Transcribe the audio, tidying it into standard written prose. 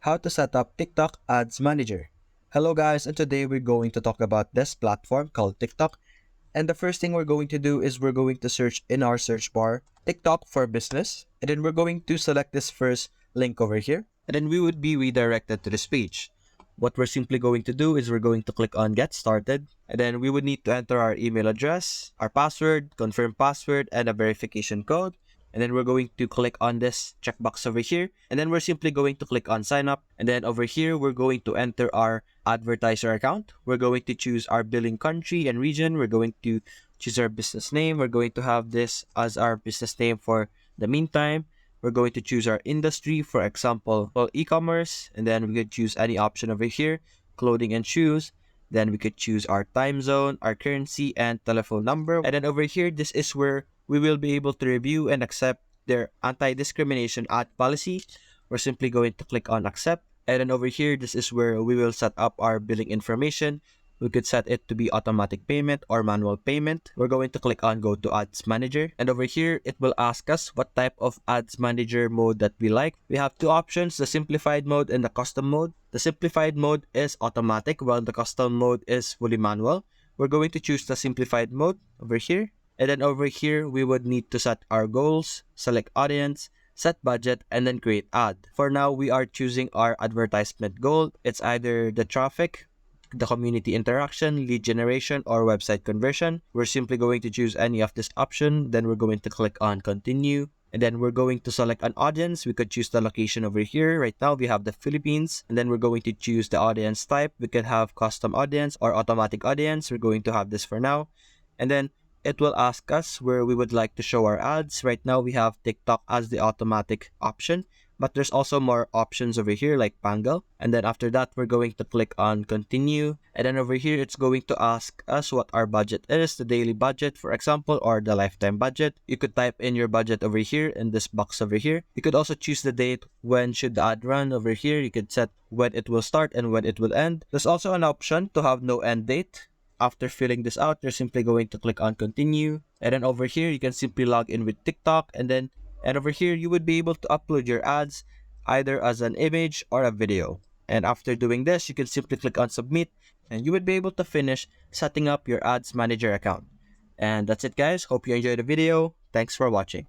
How to set up TikTok Ads Manager. Hello guys, and today we're going to talk about this platform called TikTok. And the first thing we're going to do is we're going to search in our search bar TikTok for business. And then we're going to select this first link over here. And then we would be redirected to this page. What we're simply going to do is we're going to click on get started. And then we would need to enter our email address, our password, confirm password, and a verification code. And then we're going to click on this checkbox over here. And then we're simply going to click on sign up. And then over here, we're going to enter our advertiser account. We're going to choose our billing country and region. We're going to choose our business name. We're going to have this as our business name for the meantime. We're going to choose our industry, for example, e-commerce. And then we could choose any option over here, clothing and shoes. Then we could choose our time zone, our currency, and telephone number. And then over here, this is where we will be able to review and accept their anti-discrimination ad policy. We're simply going to click on accept. And then over here, this is where we will set up our billing information. We could set it to be automatic payment or manual payment. We're going to click on go to ads manager. And over here, it will ask us what type of ads manager mode that we like. We have two options, the simplified mode and the custom mode. The simplified mode is automatic while the custom mode is fully manual. We're going to choose the simplified mode over here. And then over here, we would need to set our goals, select audience, set budget, and then create ad. For now, we are choosing our advertisement goal. It's either the traffic, the community interaction, lead generation, or website conversion. We're simply going to choose any of this option. Then we're going to click on continue. And then we're going to select an audience. We could choose the location over here. Right now, we have the Philippines. And then we're going to choose the audience type. We could have custom audience or automatic audience. We're going to have this for now. And then it will ask us where we would like to show our ads. Right now, we have TikTok as the automatic option, but there's also more options over here like Pangle. And then after that, we're going to click on continue. And then over here, it's going to ask us what our budget is, the daily budget, for example, or the lifetime budget. You could type in your budget over here in this box over here. You could also choose the date, when should the ad run over here. You could set when it will start and when it will end. There's also an option to have no end date. After filling this out, you're simply going to click on continue. And then over here, you can simply log in with TikTok. And over here, you would be able to upload your ads either as an image or a video. And after doing this, you can simply click on submit and you would be able to finish setting up your ads manager account. And that's it guys. Hope you enjoyed the video. Thanks for watching.